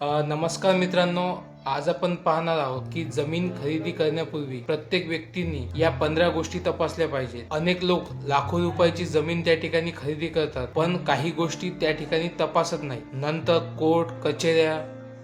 नमस्कार मित्रांनो, आज आपण पाहणार आहोत की जमीन खरेदी करण्यापूर्वी प्रत्येक व्यक्तीने या 15 गोष्टी तपासल्या पाहिजेत. अनेक लोक लाखो रुपयाची जमीन त्या ठिकाणी खरेदी करतात, पण काही गोष्टी त्या ठिकाणी तपासत नाही. नंतर कोर्ट कचेऱ्या,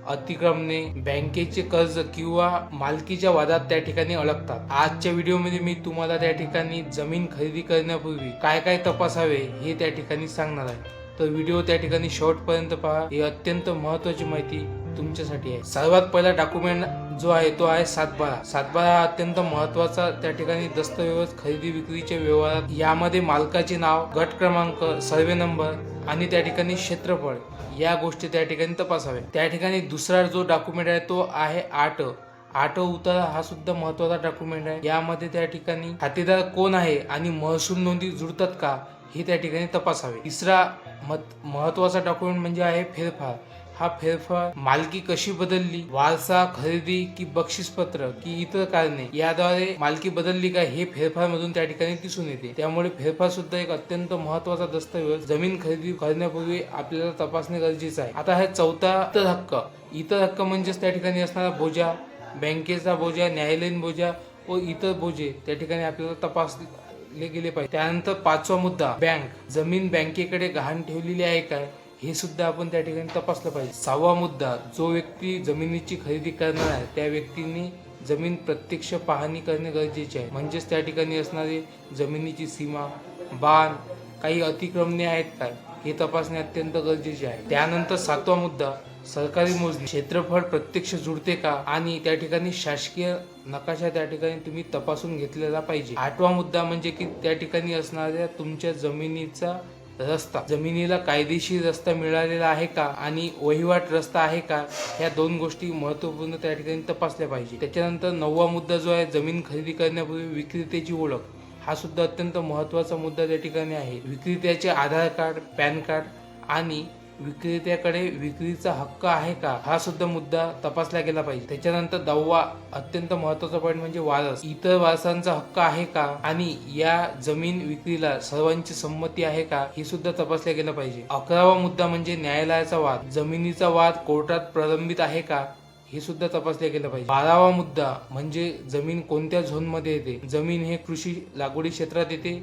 अतिक्रमणे, बँकेचे कर्ज किंवा मालकीच्या वादात त्या ठिकाणी अडकतात. आजच्या व्हिडिओमध्ये मी तुम्हाला त्या ठिकाणी जमीन खरेदी करण्यापूर्वी काय काय तपासावे हे त्या ठिकाणी सांगणार आहे. तर व्हिडिओ त्या ठिकाणी शेवटपर्यंत पहा. ही अत्यंत महत्त्वाची माहिती तुमच्यासाठी आहे. सर्वात पहिला डॉक्युमेंट जो आहे तो आहे सातबारा. सातबारा हा अत्यंत महत्त्वाचा त्या ठिकाणी दस्तऐवज खरेदी विक्रीच्या व्यवहारात. यामध्ये मालकाचे नाव, गट क्रमांक, सर्वे नंबर आणि त्या ठिकाणी क्षेत्रफळ या गोष्टी त्या ठिकाणी तपासाव्या. त्या ठिकाणी दुसरा जो डॉक्युमेंट आहे तो आहे आठ उतारा. हा सुद्धा महत्त्वाचा डॉक्युमेंट आहे. यामध्ये त्या ठिकाणी खातेदार कोण आहे आणि महसूल नोंदी जुळतात का हे त्या ठिकाणी तपासावे. तिसरा महत्त्वाचा डॉक्युमेंट म्हणजे आहे फेरफार. हा फेरफार मालकी कशी बदलली, वारसा, खरेदी की बक्षीसपत्र की इतर कारणे याद्वारे मालकी बदलली का हे फेरफार मधून त्या ठिकाणी दिसून येते. त्यामुळे फेरफार सुद्धा एक अत्यंत महत्त्वाचा दस्तऐवज जमीन खरेदी करण्यापूर्वी आपल्याला तपासणे गरजेचे आहे. आता हा चौथा इतर हक्क. इतर हक्क म्हणजेच त्या ठिकाणी असणारा बोजा, बँकेचा बोजा, न्यायालयीन बोजा व इतर बोजे त्या ठिकाणी आपल्याला तपासले गेले पाहिजे. त्यानंतर पाचवा मुद्दा, बँक. जमीन बँकेकडे गहाण ठेवलेली आहे काय हे सुद्धा आपण त्या ठिकाणी तपासलं पाहिजे. सहावा मुद्दा, जो व्यक्ती जमिनीची खरेदी करणार आहे त्या व्यक्तीने जमीन प्रत्यक्ष पाहणी करणे गरजेचे आहे. म्हणजेच त्या ठिकाणी असणारी जमिनीची सीमा, बाण, काही अतिक्रमणे आहेत काय हे तपासणे अत्यंत गरजेचे आहे. त्यानंतर सातवा मुद्दा, सरकारी मोजणी. क्षेत्रफळ प्रत्यक्ष जुळते का आणि त्या ठिकाणी शासकीय नकाशा त्या ठिकाणी तुम्ही तपासून घेतलेला पाहिजे. आठवा मुद्दा म्हणजे की त्या ठिकाणी असणाऱ्या तुमच्या जमिनीचा रस्ता, जमिनीला कायदेशीर रस्ता मिळालेला आहे का आणि वहिवाट रस्ता आहे का, ह्या दोन गोष्टी महत्त्वपूर्ण त्या ठिकाणी तपासल्या पाहिजे. त्याच्यानंतर नववा मुद्दा जो आहे, जमीन खरेदी करण्यापूर्वी विक्रेत्याची ओळख. हा सुद्धा अत्यंत महत्त्वाचा मुद्दा त्या ठिकाणी आहे. विक्रेत्याचे आधार कार्ड, पॅन कार्ड आणि विक्रेत्याकडे विक्रीचा हक्क आहे का हा सुद्धा मुद्दा तपासला गेला पाहिजे. त्याच्यानंतर 10वा अत्यंत महत्त्वाचा पॉईंट म्हणजे वारस. इतर वारसांचा हक्क आहे का आणि या जमीन विक्रीला सर्वांची संमती आहे का हे सुद्धा तपासले गेलं पाहिजे. 11वा मुद्दा म्हणजे न्यायालयाचा वाद. जमिनीचा वाद कोर्टात प्रलंबित आहे का हे सुद्धा तपासले गेलं पाहिजे. 12वा मुद्दा म्हणजे जमीन कोणत्या झोनमध्ये येते. जमीन हे कृषी लागवडी क्षेत्रात येते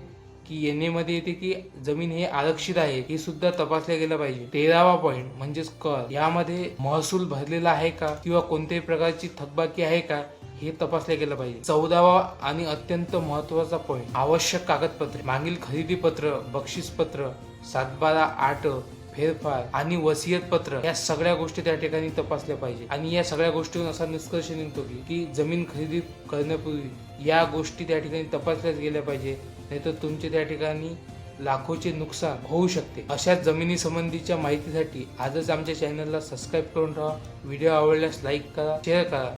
की एनए मध्ये येते की जमीन हे आरक्षित आहे हे सुद्धा तपासले गेलं पाहिजे. 13वा पॉईंट म्हणजेच कर. यामध्ये महसूल भरलेला आहे का किंवा कोणत्याही प्रकारची थकबाकी आहे का हे तपासले गेलं पाहिजे. 14वा आणि अत्यंत महत्त्वाचा पॉईंट, आवश्यक कागदपत्रे. मागील खरेदी पत्र, बक्षीसपत्र, सातबारा, फेरफार आणि वसियत पत्र या सगळ्या गोष्टी त्या ठिकाणी तपासल्या पाहिजे. आणि या सगळ्या गोष्टींवर असा निष्कर्ष निघतो की जमीन खरेदी करण्यापूर्वी या गोष्टी त्या ठिकाणी तपासल्या गेल्या पाहिजे, नाहीतर तुमचे त्या ठिकाणी लाखोचे नुकसान होऊ शकते. अशाच जमिनी संबंधीच्या माहितीसाठी आजच आमच्या चॅनलला सबस्क्राईब करून ठेवा. व्हिडिओ आवडल्यास लाईक करा, शेअर करा.